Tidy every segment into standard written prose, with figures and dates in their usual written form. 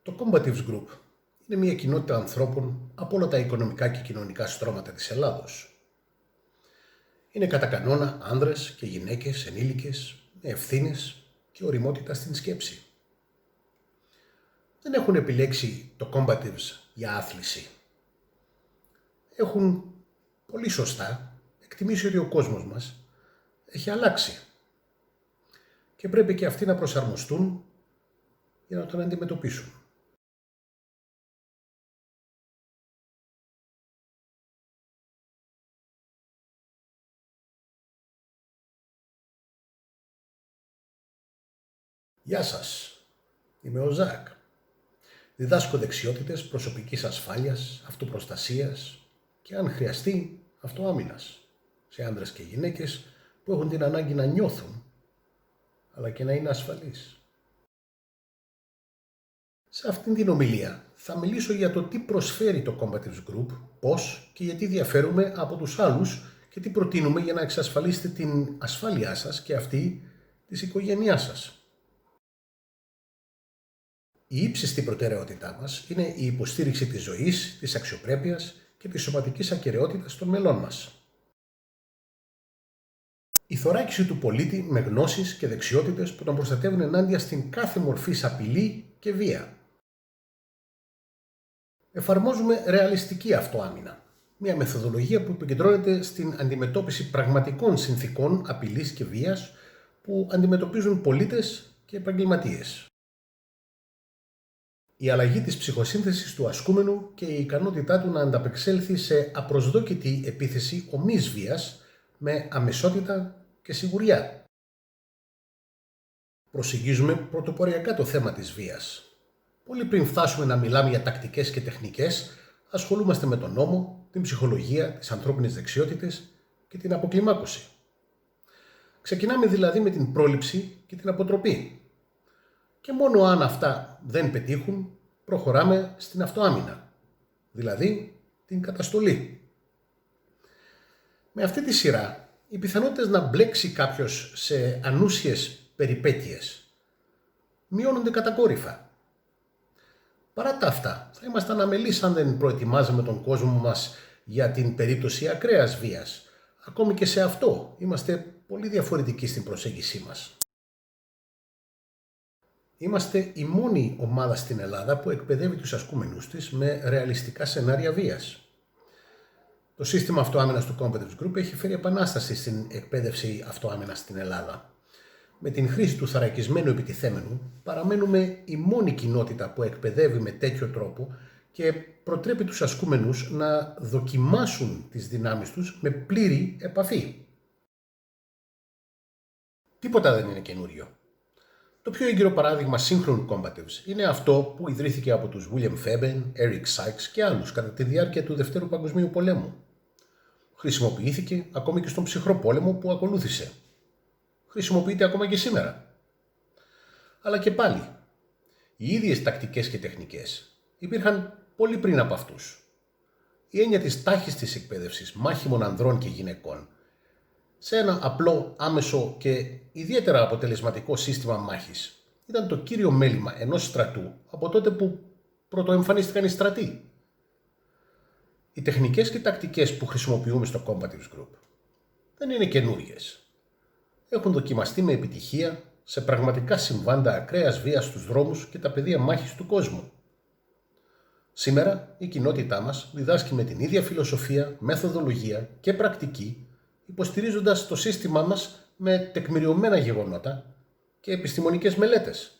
Το Combatives Group είναι μια κοινότητα ανθρώπων από όλα τα οικονομικά και κοινωνικά στρώματα της Ελλάδος. Είναι κατά κανόνα άνδρες και γυναίκες ενήλικες με ευθύνες και ωριμότητα στην σκέψη. Δεν έχουν επιλέξει το Combatives για άθληση. Έχουν πολύ σωστά εκτιμήσει ότι ο κόσμος μας έχει αλλάξει και πρέπει και αυτοί να προσαρμοστούν για να τον αντιμετωπίσουν. Γεια σας, είμαι ο Ζακ. Διδάσκω δεξιότητες προσωπικής ασφάλειας, αυτοπροστασίας και αν χρειαστεί αυτοάμυνας σε άνδρες και γυναίκες που έχουν την ανάγκη να νιώθουν αλλά και να είναι ασφαλείς. Σε αυτήν την ομιλία θα μιλήσω για το τι προσφέρει το Combatives Group, πώς και γιατί διαφέρουμε από τους άλλους και τι προτείνουμε για να εξασφαλίσετε την ασφάλειά σας και αυτή της οικογένειάς σας. Η ύψιστη προτεραιότητά μας είναι η υποστήριξη της ζωής, της αξιοπρέπειας και της σωματικής ακεραιότητας των μελών μας. Η θωράκιση του πολίτη με γνώσεις και δεξιότητες που τον προστατεύουν ενάντια στην κάθε μορφής απειλή και βία. Εφαρμόζουμε ρεαλιστική αυτοάμυνα, μια μεθοδολογία που επικεντρώνεται στην αντιμετώπιση πραγματικών συνθηκών απειλής και βίας που αντιμετωπίζουν πολίτες και επαγγελματίες. Η αλλαγή της ψυχοσύνθεσης του ασκούμενου και η ικανότητά του να ανταπεξέλθει σε απροσδόκητη επίθεση ομής βίας με αμεσότητα και σιγουριά. Προσεγγίζουμε πρωτοποριακά το θέμα της βίας. Πολύ πριν φτάσουμε να μιλάμε για τακτικές και τεχνικές, ασχολούμαστε με τον νόμο, την ψυχολογία, τις ανθρώπινες δεξιότητες και την αποκλιμάκωση. Ξεκινάμε δηλαδή με την πρόληψη και την αποτροπή. Και μόνο αν αυτά δεν πετύχουν, προχωράμε στην αυτοάμυνα, δηλαδή την καταστολή. Με αυτή τη σειρά, οι πιθανότητες να μπλέξει κάποιος σε ανούσιες περιπέτειες μειώνονται κατακόρυφα. Παρά τα αυτά, θα ήμασταν αμελείς αν δεν προετοιμάζαμε τον κόσμο μας για την περίπτωση ακραίας βίας. Ακόμη και σε αυτό είμαστε πολύ διαφορετικοί στην προσέγγισή μας. Είμαστε η μόνη ομάδα στην Ελλάδα που εκπαιδεύει τους ασκούμενους της με ρεαλιστικά σενάρια βίας. Το σύστημα αυτοάμυνας του Combatives Group έχει φέρει επανάσταση στην εκπαίδευση αυτοάμυνας στην Ελλάδα. Με την χρήση του θωρακισμένου επιτιθέμενου παραμένουμε η μόνη κοινότητα που εκπαιδεύει με τέτοιο τρόπο και προτρέπει τους ασκούμενους να δοκιμάσουν τις δυνάμεις τους με πλήρη επαφή. Τίποτα δεν είναι καινούριο. Το πιο έγκυρο παράδειγμα σύγχρονου Combatives είναι αυτό που ιδρύθηκε από τους William Faben, Eric Sykes και άλλους κατά τη διάρκεια του Δευτέρου Παγκοσμίου Πολέμου. Χρησιμοποιήθηκε ακόμη και στον ψυχρό πόλεμο που ακολούθησε. Χρησιμοποιείται ακόμα και σήμερα. Αλλά και πάλι, οι ίδιες τακτικές και τεχνικές υπήρχαν πολύ πριν από αυτούς. Η έννοια της τάχιστης εκπαίδευσης μάχημων ανδρών και γυναικών σε ένα απλό, άμεσο και ιδιαίτερα αποτελεσματικό σύστημα μάχης ήταν το κύριο μέλημα ενός στρατού από τότε που πρωτοεμφανίστηκαν οι στρατοί. Οι τεχνικές και τακτικές που χρησιμοποιούμε στο Combatives Group δεν είναι καινούριες. Έχουν δοκιμαστεί με επιτυχία σε πραγματικά συμβάντα ακραίας βίας στους δρόμους και τα πεδία μάχης του κόσμου. Σήμερα η κοινότητά μας διδάσκει με την ίδια φιλοσοφία, μεθοδολογία και πρακτική, υποστηρίζοντας το σύστημά μας με τεκμηριωμένα γεγονότα και επιστημονικές μελέτες.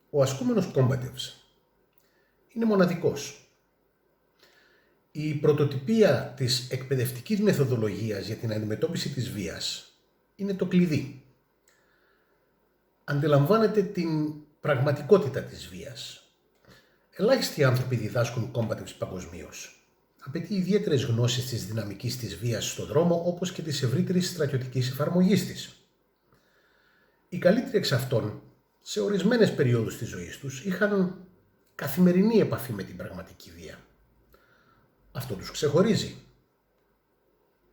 Ο ασκούμενος Combatives είναι μοναδικός. Η πρωτοτυπία της εκπαιδευτικής μεθοδολογίας για την αντιμετώπιση της βίας είναι το κλειδί. Αντιλαμβάνεται την πραγματικότητα της βίας. Ελάχιστοι άνθρωποι διδάσκουν Combatives παγκοσμίως. Απαιτεί ιδιαίτερες γνώσεις της δυναμικής της βίας στον δρόμο, όπως και της ευρύτερης στρατιωτικής εφαρμογής της. Οι καλύτεροι εξ αυτών, σε ορισμένες περιόδους της ζωής τους, είχαν καθημερινή επαφή με την πραγματική βία. Αυτό τους ξεχωρίζει.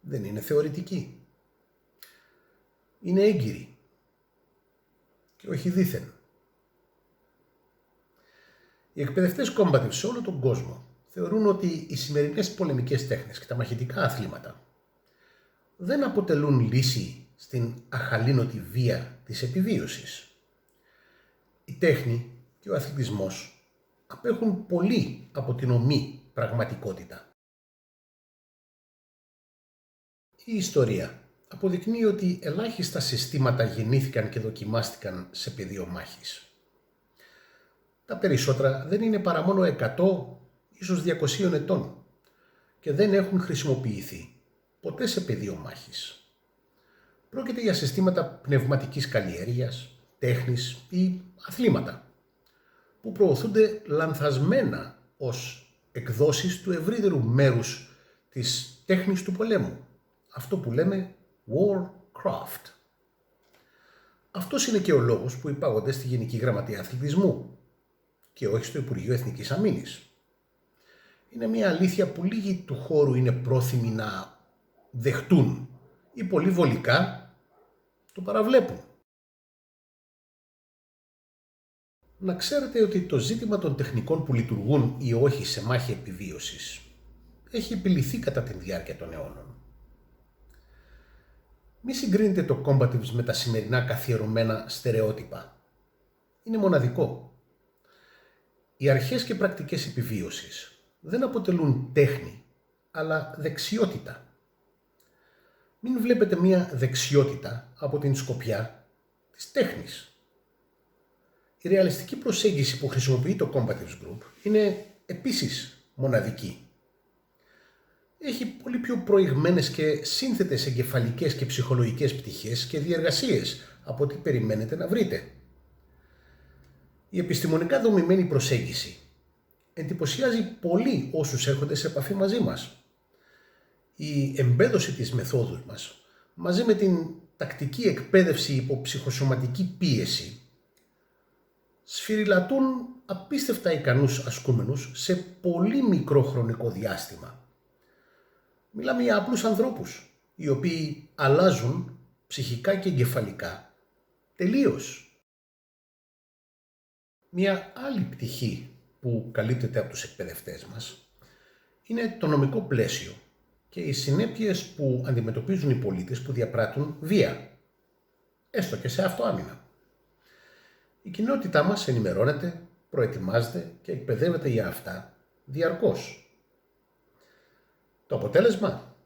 Δεν είναι θεωρητικοί. Είναι έγκυροι. Και και όχι δήθεν. Οι εκπαιδευτές combative σε όλο τον κόσμο θεωρούν ότι οι σημερινές πολεμικές τέχνες και τα μαχητικά αθλήματα δεν αποτελούν λύση στην αχαλήνωτη βία της επιβίωσης. Η τέχνη και ο αθλητισμός απέχουν πολύ από την ομή πραγματικότητα. Η ιστορία αποδεικνύει ότι ελάχιστα συστήματα γεννήθηκαν και δοκιμάστηκαν σε πεδίο μάχης. Τα περισσότερα δεν είναι παρά μόνο 100, ίσως 200 ετών και δεν έχουν χρησιμοποιηθεί ποτέ σε πεδίο μάχης. Πρόκειται για συστήματα πνευματικής καλλιέργειας, τέχνης ή αθλήματα που προωθούνται λανθασμένα ως εκδόσεις του ευρύτερου μέρους της τέχνης του πολέμου. Αυτό που λέμε Warcraft. Αυτός είναι και ο λόγος που υπάγονται στη Γενική Γραμματεία Αθλητισμού και όχι στο Υπουργείο Εθνικής Αμήνης. Είναι μια αλήθεια που λίγοι του χώρου είναι πρόθυμοι να δεχτούν ή πολύ βολικά το παραβλέπουν. Να ξέρετε ότι το ζήτημα των τεχνικών που λειτουργούν ή όχι σε μάχη επιβίωσης έχει επιλυθεί κατά τη διάρκεια των αιώνων. Μη συγκρίνετε το combatives με τα σημερινά καθιερωμένα στερεότυπα. Είναι μοναδικό. Οι αρχές και πρακτικές επιβίωσης δεν αποτελούν τέχνη, αλλά δεξιότητα. Μην βλέπετε μία δεξιότητα από την σκοπιά της τέχνης. Η ρεαλιστική προσέγγιση που χρησιμοποιεί το Combatives Group είναι επίσης μοναδική. Έχει πολύ πιο προηγμένες και σύνθετες εγκεφαλικές και ψυχολογικές πτυχές και διεργασίες από ό,τι περιμένετε να βρείτε. Η επιστημονικά δομημένη προσέγγιση εντυπωσιάζει πολύ όσους έρχονται σε επαφή μαζί μας. Η εμπέδωση της μεθόδου μας, μαζί με την τακτική εκπαίδευση υπό ψυχοσωματική πίεση, σφυριλατούν απίστευτα ικανούς ασκούμενους σε πολύ μικρό χρονικό διάστημα. Μιλάμε για απλούς ανθρώπους, οι οποίοι αλλάζουν ψυχικά και εγκεφαλικά τελείως. Μια άλλη πτυχή που καλύπτεται από τους εκπαιδευτές μας είναι το νομικό πλαίσιο και οι συνέπειες που αντιμετωπίζουν οι πολίτες που διαπράττουν βία, έστω και σε αυτοάμυνα. Η κοινότητά μας ενημερώνεται, προετοιμάζεται και εκπαιδεύεται για αυτά διαρκώς. Το αποτέλεσμα?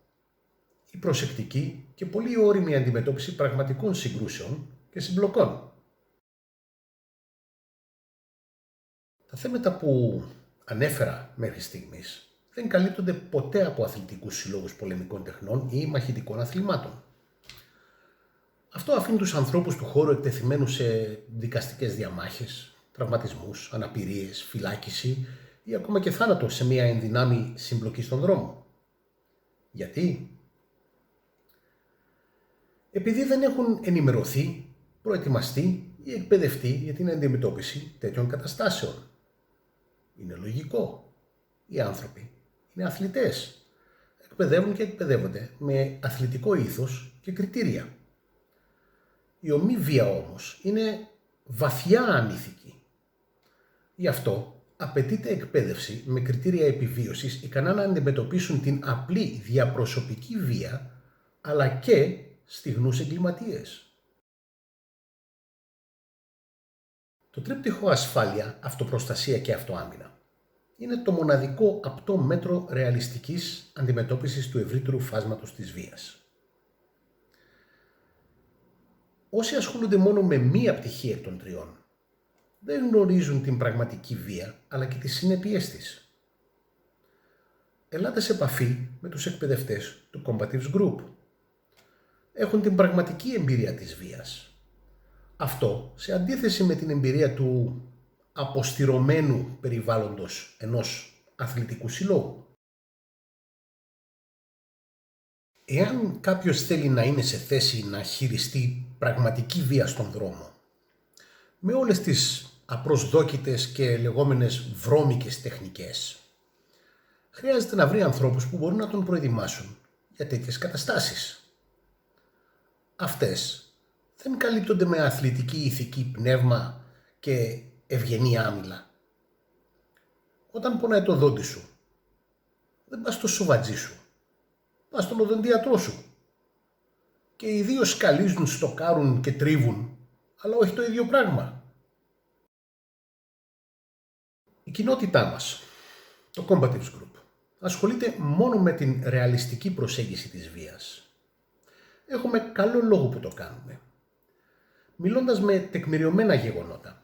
Η προσεκτική και πολύ ώριμη αντιμετώπιση πραγματικών συγκρούσεων και συμπλοκών. Τα θέματα που ανέφερα μέχρι στιγμής δεν καλύπτονται ποτέ από αθλητικούς συλλόγους πολεμικών τεχνών ή μαχητικών αθλημάτων. Αυτό αφήνει τους ανθρώπους του χώρου εκτεθειμένους σε δικαστικές διαμάχες, τραυματισμούς, αναπηρίες, φυλάκιση ή ακόμα και θάνατο σε μια ενδυνάμει συμπλοκή στον δρόμο. Γιατί? Επειδή δεν έχουν ενημερωθεί, προετοιμαστεί ή εκπαιδευτεί για την αντιμετώπιση τέτοιων καταστάσεων. Είναι λογικό. Οι άνθρωποι είναι αθλητές. Εκπαιδεύουν και εκπαιδεύονται με αθλητικό ήθος και κριτήρια. Η ομή βία όμως είναι βαθιά ανήθικη. Γι' αυτό απαιτείται εκπαίδευση με κριτήρια επιβίωσης ικανά να αντιμετωπίσουν την απλή διαπροσωπική βία, αλλά και στιγνούς εγκληματίες. Το τρίπτυχο ασφάλεια, αυτοπροστασία και αυτοάμυνα είναι το μοναδικό απτό μέτρο ρεαλιστικής αντιμετώπισης του ευρύτερου φάσματος της βίας. Όσοι ασχολούνται μόνο με μία πτυχή εκ των τριών, δεν γνωρίζουν την πραγματική βία, αλλά και τις συνέπειές της. Ελάτε σε επαφή με τους εκπαιδευτές του Combatives Group. Έχουν την πραγματική εμπειρία της βίας. Αυτό σε αντίθεση με την εμπειρία του αποστηρωμένου περιβάλλοντος ενός αθλητικού συλλόγου. Εάν κάποιος θέλει να είναι σε θέση να χειριστεί πραγματική βία στον δρόμο, με όλες τις απροσδόκητες και λεγόμενες βρώμικες τεχνικές, χρειάζεται να βρει ανθρώπους που μπορούν να τον προετοιμάσουν για τέτοιες καταστάσεις. Αυτές δεν καλύπτονται με αθλητική ηθική πνεύμα και ευγενή άμυλα. Όταν πονάει το δόντι σου, δεν πας στο σουβατζί σου, πας στον οδοντίατρό σου. Και οι δύο σκαλίζουν, στοκάρουν και τρίβουν, αλλά όχι το ίδιο πράγμα. Η κοινότητά μας, το Combatives Group, ασχολείται μόνο με την ρεαλιστική προσέγγιση της βίας. Έχουμε καλό λόγο που το κάνουμε. Μιλώντας με τεκμηριωμένα γεγονότα,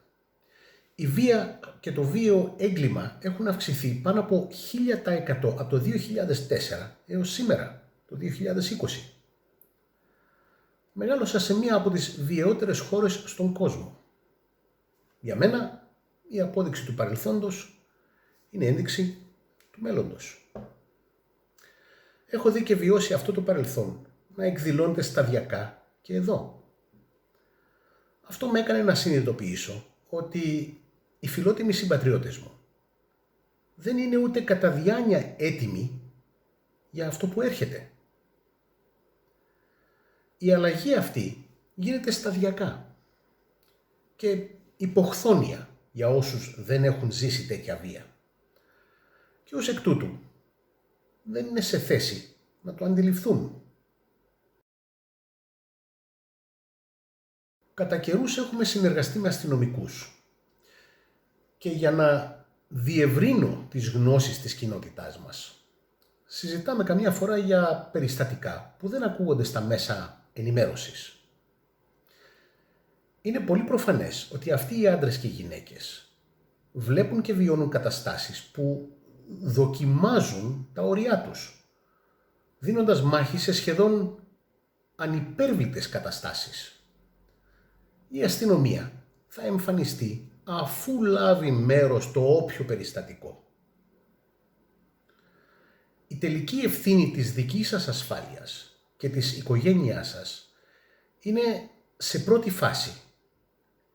η βία και το βίαιο έγκλημα έχουν αυξηθεί πάνω από 1000% από το 2004 έως σήμερα, το 2020. Μεγάλωσα σε μία από τις βιαιότερες χώρες στον κόσμο. Για μένα, η απόδειξη του παρελθόντος είναι ένδειξη του μέλλοντος. Έχω δει και βιώσει αυτό το παρελθόν να εκδηλώνεται σταδιακά και εδώ. Αυτό με έκανε να συνειδητοποιήσω ότι οι φιλότιμοι συμπατριώτες μου δεν είναι ούτε κατά διάνοια έτοιμοι για αυτό που έρχεται. Η αλλαγή αυτή γίνεται σταδιακά και υποχθόνια για όσους δεν έχουν ζήσει τέτοια βία. Και ως εκ τούτου δεν είναι σε θέση να το αντιληφθούν. Κατά καιρούς έχουμε συνεργαστεί με αστυνομικούς και για να διευρύνω τις γνώσεις της κοινότητάς μας, συζητάμε καμιά φορά για περιστατικά που δεν ακούγονται στα μέσα ενημέρωσης. Είναι πολύ προφανές ότι αυτοί οι άντρες και οι γυναίκες βλέπουν και βιώνουν καταστάσεις που δοκιμάζουν τα όρια τους, δίνοντας μάχη σε σχεδόν ανυπέρβλητες καταστάσεις. Η αστυνομία θα εμφανιστεί αφού λάβει μέρος στο όποιο περιστατικό. Η τελική ευθύνη της δικής σας ασφάλειας και της οικογένειάς σας είναι σε πρώτη φάση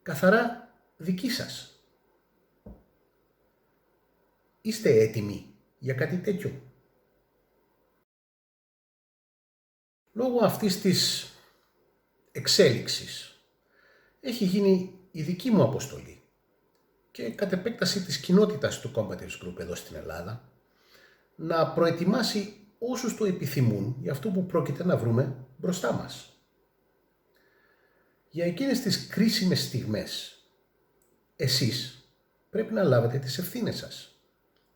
καθαρά δική σας. Είστε έτοιμοι για κάτι τέτοιο? Λόγω αυτής της εξέλιξης έχει γίνει η δική μου αποστολή και κατ' επέκταση της κοινότητας του Combatives Group εδώ στην Ελλάδα να προετοιμάσει όσους το επιθυμούν για αυτό που πρόκειται να βρούμε μπροστά μας. Για εκείνες τις κρίσιμες στιγμές, εσείς πρέπει να λάβετε τις ευθύνες σας.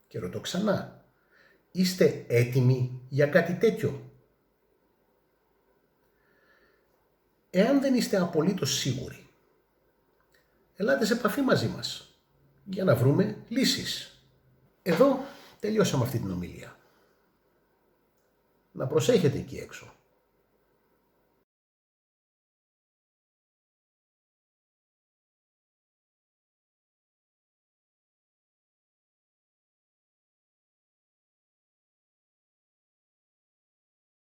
Και ρωτώ ξανά, είστε έτοιμοι για κάτι τέτοιο? Εάν δεν είστε απολύτως σίγουροι, ελάτε σε επαφή μαζί μας για να βρούμε λύσεις. Εδώ τελειώσαμε αυτή την ομιλία. Να προσέχετε εκεί έξω.